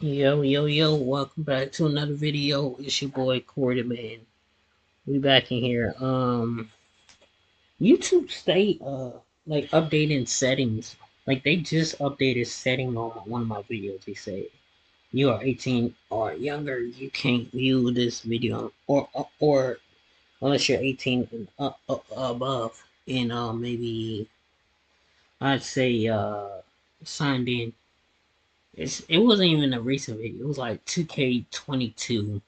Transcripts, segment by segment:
Yo, yo, yo, welcome back to another video. It's your boy Cordy Man. We back in here. YouTube stay like updating settings. Like they just updated setting on one of my videos. They say you are 18 or younger, you can't view this video or unless you're 18 and above and maybe I'd say signed in. It wasn't even a recent video. It was like 2K22.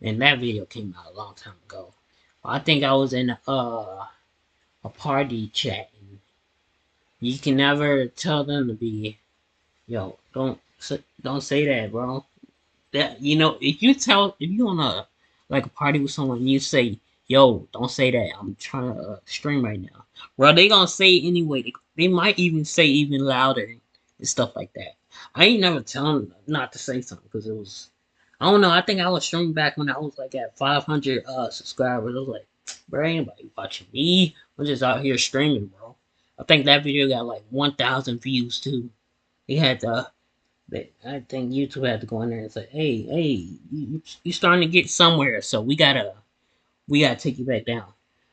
And that video came out a long time ago. I think I was in a party chat. And you can never tell them to be, yo, don't say that, bro. That if you on a like a party with someone, you say, yo, don't say that. I'm trying to stream right now. Well, they gonna say it anyway. They might even say even louder and stuff like that. I ain't never tell them not to say something because it was I don't know. I think I was streaming back when I was like at 500 subscribers. I was like, bro, ain't nobody watching me. I'm just out here streaming, bro. I think that video got like 1,000 views too. He had to. I think YouTube had to go in there and say, hey, you starting to get somewhere, so we gotta take you back down.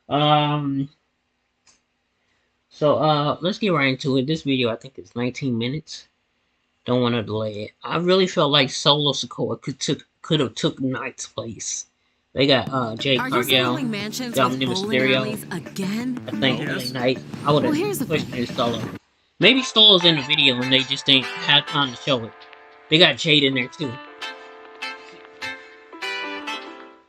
Um, let's get right into it. This video I think is 19 minutes. Don't want to delay it. I really felt like Solo Sokoa could have took Knight's place. They got Jade Are you Cargill, spoiling mansions with Dominic bowling Mysterio. alleys again? I think No. LA Knight. I would Well, have here's the pushed thing. in Solo. Maybe Solo's in the video and they just didn't have time to show it. They got Jade in there too.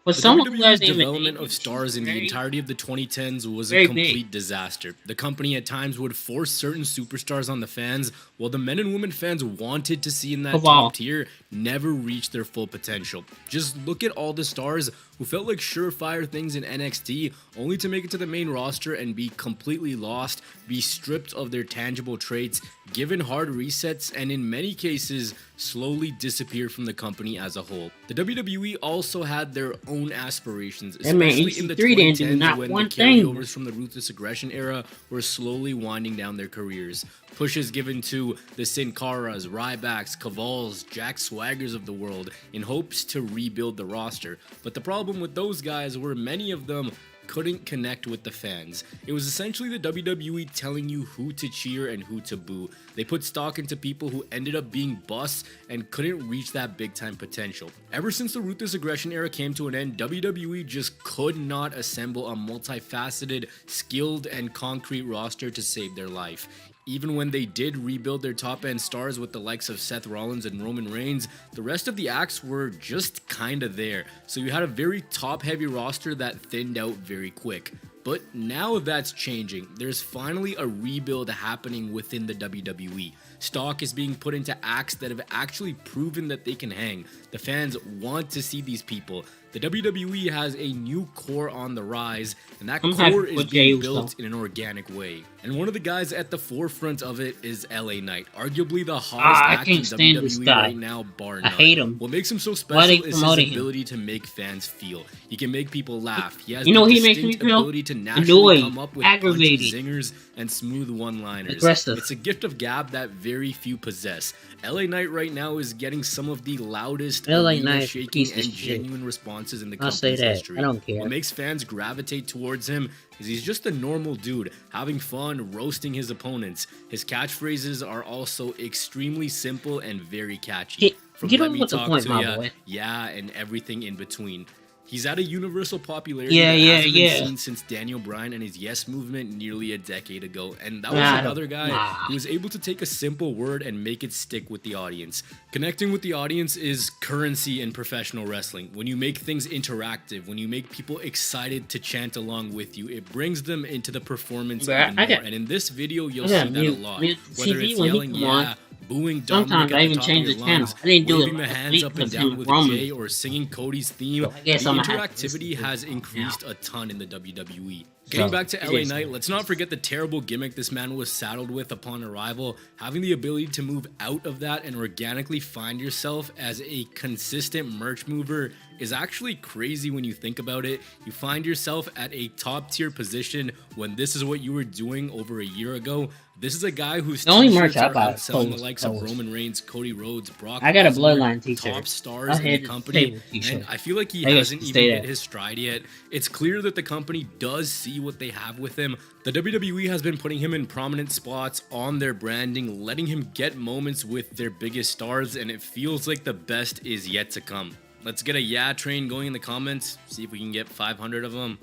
For The someone who WWE's hasn't even development of aged, stars in the very, entirety of the 2010s was a very complete big. disaster. The company at times would force certain superstars on the fans, while the men and women fans wanted to see in that Cabal. top tier never reached their full potential. Just look at all the stars who felt like surefire things in NXT, only to make it to the main roster and be completely lost, be stripped of their tangible traits, given hard resets, and in many cases, slowly disappear from the company as a whole. The WWE also had their own aspirations, That man especially in the EC3 didn't do 2010s not when the one thing. carryovers from the Ruthless Aggression era were slowly winding down their careers. Pushes given to the Sin Caras, Rybacks, Cavals, Jack Swaggers of the world in hopes to rebuild the roster. But the problem with those guys were many of them couldn't connect with the fans. It was essentially the WWE telling you who to cheer and who to boo. They put stock into people who ended up being busts and couldn't reach that big time potential. Ever since the Ruthless Aggression era came to an end, WWE just could not assemble a multifaceted, skilled, and concrete roster to save their life. Even when they did rebuild their top end stars with the likes of Seth Rollins and Roman Reigns, the rest of the acts were just kinda there. So you had a very top heavy roster that thinned out very quick. But now that's changing. There's finally a rebuild happening within the WWE. Stock is being put into acts that have actually proven that they can hang. The fans want to see these people. The WWE has a new core on the rise, and that I'm happy core is with Jey being Uso. built in an organic way. And one of the guys at the forefront of it is LA Knight, arguably the hottest I act in can't stand this WWE guy. right now, bar I none. hate him. What makes him so Why they special is his promoting him? ability to make fans feel. He can make people laugh. He has You know the he makes me distinct feel? ability to naturally Annoyed, come up with punchy aggravated, zingers and smooth one-liners. aggressive. It's a gift of gab that very few possess. LA Knight right now is getting some of the loudest, LA Knight is a shaking, piece of and shit. genuine responses in the I'll say company's that. history. I don't care. What makes fans gravitate towards him is he's just a normal dude, having fun, roasting his opponents. His catchphrases are also extremely simple and very catchy. From Get "Let on me with the talk point, to my ya," boy. "yeah," and everything in between. He's at a universal popularity Yeah, that yeah, hasn't yeah. been seen since Daniel Bryan and his Yes movement nearly a decade ago. And that was Nah, another guy nah. who was able to take a simple word and make it stick with the audience. Connecting with the audience is currency in professional wrestling. When you make things interactive, when you make people excited to chant along with you, it brings them into the performance Bruh, even I more. got- And in this video, you'll I see got that a lot. mute Whether TV it's when he yelling, come on. "yeah," booing Sometimes Dominic I at the even top change of the your channel. lungs, I didn't do it waving the last hands week up and because down him with Roman. Jay, or singing Cody's theme, So I guess the I'm gonna have to listen interactivity to has it increased now. a ton in the WWE. So, Getting back to it LA is Knight, what let's it not is. forget the terrible gimmick this man was saddled with upon arrival. Having the ability to move out of that and organically find yourself as a consistent merch mover is actually crazy when you think about it. You find yourself at a top tier position when this is what you were doing over a year ago. This is a guy whose The only merch t-shirts I are buy is outselling the Cole's likes of clothes. Roman Reigns, Cody Rhodes, Brock I got a Lesnar, Bloodline t-shirt. top stars I in the had a company, table t-shirt. and I feel like he I guess hasn't you even say hit that. his stride yet. It's clear that the company does see what they have with him. The WWE has been putting him in prominent spots on their branding, letting him get moments with their biggest stars, and it feels like the best is yet to come. Let's get a yeah train going in the comments, see if we can get 500 of them.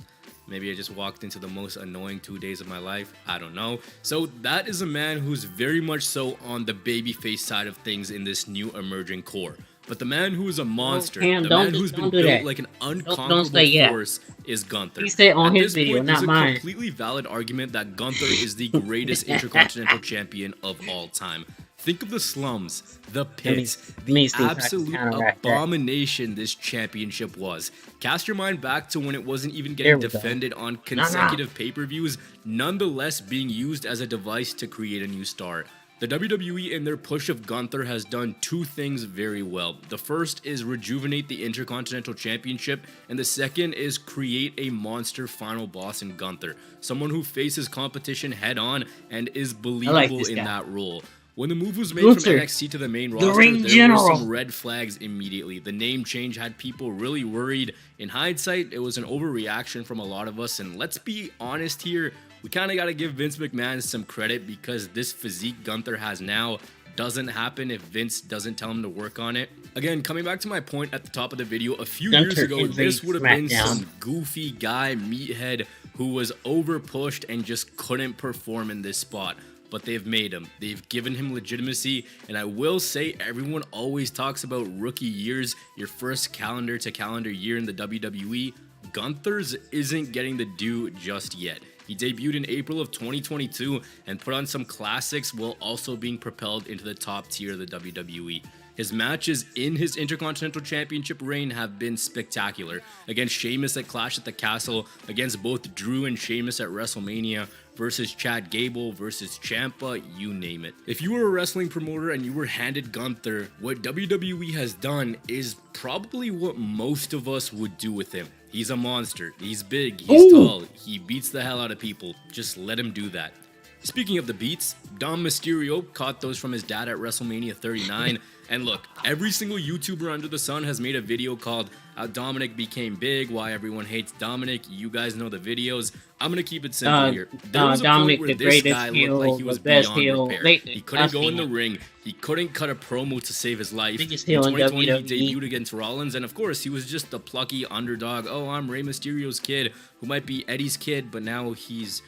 Maybe I just walked into the most annoying 2 days of my life. I don't know. So that is a man who's very much so on the babyface side of things in this new emerging core. But the man who is a monster, Cam, the don't man do- who's been don't do built that. like an Don't unconquerable say yeah. force is Gunther. He said on At his this video, point, there's not a mine. completely valid argument that Gunther is the greatest intercontinental champion of all time. Think of the slums, the pits, let me the see if I can absolute counteract that. abomination this championship was. Cast your mind back to when it wasn't even There getting we go. defended on consecutive pay-per-views, nonetheless being used as a device to create a new star. The WWE in their push of Gunther has done two things very well. The first is rejuvenate the Intercontinental Championship, and the second is create a monster final boss in Gunther. Someone who faces competition head on and is believable this in guy. that role. When the move was made Gunther, from NXT to the main roster, Ring there were General. some red flags immediately. The name change had people really worried. In hindsight, it was an overreaction from a lot of us, and let's be honest here, we kind of got to give Vince McMahon some credit because this physique Gunther has now doesn't happen if Vince doesn't tell him to work on it. Again, coming back to my point at the top of the video, a few years Gunther ago, this invades would have been SmackDown. some goofy guy meathead who was over pushed and just couldn't perform in this spot. But they've made him. They've given him legitimacy, and I will say everyone always talks about rookie years, your first calendar to calendar year in the WWE. Gunther's isn't getting the due just yet. He debuted in April of 2022 and put on some classics while also being propelled into the top tier of the WWE. His matches in his Intercontinental Championship reign have been spectacular. Against Sheamus at Clash at the Castle, against both Drew and Sheamus at WrestleMania, versus Chad Gable, versus Ciampa, you name it. If you were a wrestling promoter and you were handed Gunther, what WWE has done is probably what most of us would do with him. He's a monster, he's big, he's tall, he beats the hell out of people. Just let him do that. Speaking of the beats, Dom Mysterio caught those from his dad at WrestleMania 39. And look, every single YouTuber under the sun has made a video called How Dominic Became Big, Why Everyone Hates Dominic. You guys know the videos. I'm going to keep it simple here. There was a Dominic, point where the this greatest guy heel, looked like he was the best beyond heel. repair. They- He couldn't I've go in seen the it. ring. He couldn't cut a promo to save his life. Biggest In heel in 2020, he WWE. debuted against Rollins, and of course, he was just the plucky underdog. Oh, I'm Rey Mysterio's kid, who might be Eddie's kid, but now he's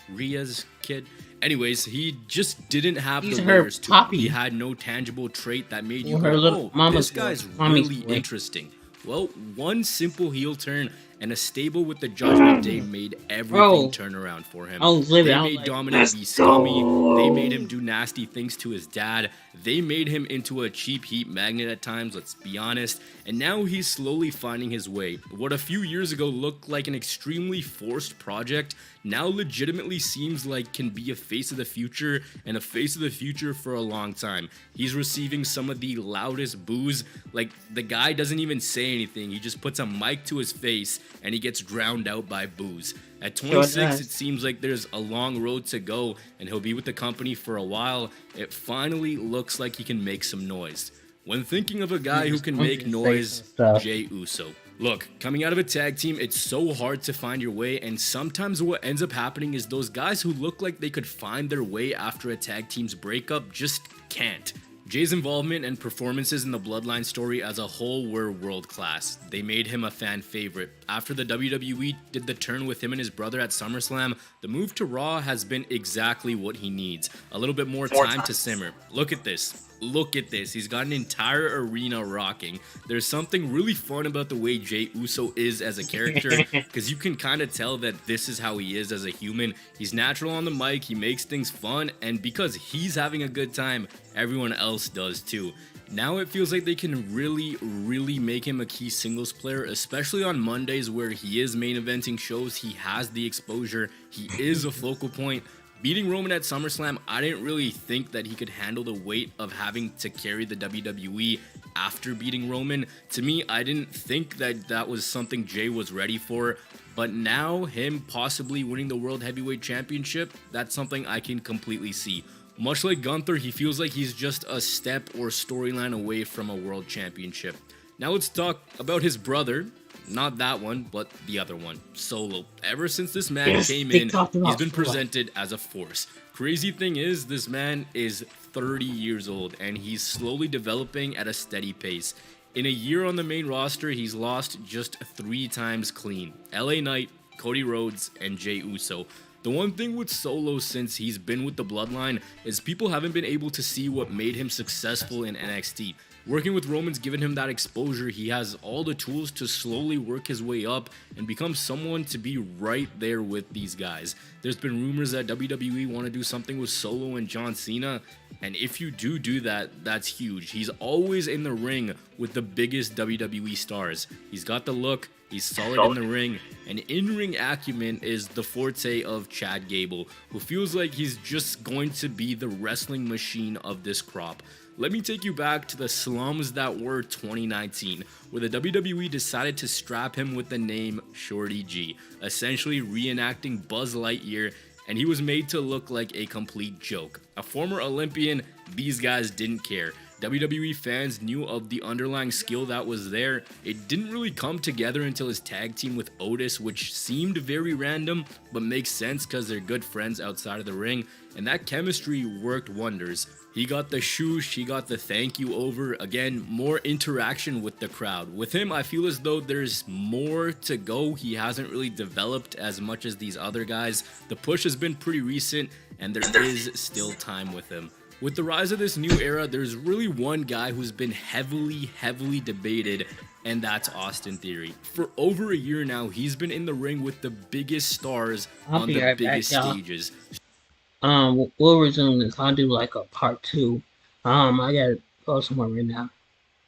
Rhea's kid. Anyways, he just didn't have He's the her layers to him. poppy. He had no tangible trait that made you Or her go, little oh, mama's this guy's boy, mommy's really boy. interesting. Well, one simple heel turn and a stable with the Judgment Day made everything Bro, turn around for him. I was living. They I was made like, Dominic let's be scummy. go. They made him do nasty things to his dad. They made him into a cheap heat magnet at times, let's be honest. And now he's slowly finding his way. What a few years ago looked like an extremely forced project now legitimately seems like can be a face of the future and a face of the future for a long time. He's receiving some of the loudest boos. Like, the guy doesn't even say anything. He just puts a mic to his face and he gets drowned out by boos. At 26, does. it seems like there's a long road to go and he'll be with the company for a while. It finally looks like he can make some noise. When thinking of a guy who can I'm make just noise, saying stuff. Jey Uso. Look, coming out of a tag team, it's so hard to find your way, and sometimes what ends up happening is those guys who look like they could find their way after a tag team's breakup just can't. Jay's involvement and performances in the Bloodline story as a whole were world class. They made him a fan favorite. After the WWE did the turn with him and his brother at SummerSlam, the move to Raw has been exactly what he needs. A little bit more time to simmer. Look at this. Look at this. He's got an entire arena rocking. There's something really fun about the way Jey Uso is as a character, because you can kind of tell that this is how he is as a human. He's natural on the mic, he makes things fun, and because he's having a good time, everyone else does too. Now it feels like they can really make him a key singles player, especially on Mondays where he is main eventing shows. He has the exposure, he is a focal point. Beating Roman at SummerSlam, I didn't really think that he could handle the weight of having to carry the WWE after beating Roman. To me, I didn't think that that was something Jay was ready for. But now, him possibly winning the World Heavyweight Championship, that's something I can completely see. Much like Gunther, he feels like he's just a step or storyline away from a World Championship. Now let's talk about his brother. Not that one, but the other one, Solo. Ever since this man Yes, came they in, talked he's about been Solo. presented as a force. Crazy thing is, this man is 30 years old, and he's slowly developing at a steady pace. In a year on the main roster, he's lost just 3 times clean. LA Knight, Cody Rhodes, and Jey Uso. The one thing with Solo since he's been with the Bloodline is people haven't been able to see what made him successful in NXT. Working with Roman's given him that exposure. He has all the tools to slowly work his way up and become someone to be right there with these guys. There's been rumors that WWE want to do something with Solo and John Cena, and if you do that, that's huge. He's always in the ring with the biggest WWE stars. He's got the look, he's solid in the ring, and in-ring acumen is the forte of Chad Gable, who feels like he's just going to be the wrestling machine of this crop. Let me take you back to the slums that were 2019, where the WWE decided to strap him with the name Shorty G, essentially reenacting Buzz Lightyear, and he was made to look like a complete joke. A former Olympian, these guys didn't care. WWE fans knew of the underlying skill that was there. It didn't really come together until his tag team with Otis, which seemed very random, but makes sense because they're good friends outside of the ring, and that chemistry worked wonders. He got the shoosh, he got the thank you over, again, more interaction with the crowd. With him, I feel as though there's more to go. He hasn't really developed as much as these other guys. The push has been pretty recent, and there is still time with him. With the rise of this new era, there's really one guy who's been heavily debated, and that's Austin Theory. For over a year now, he's been in the ring with the biggest stars I'll on be the right back, biggest y'all. stages. We'll resume this. I'll do like a part 2. I gotta go somewhere right now.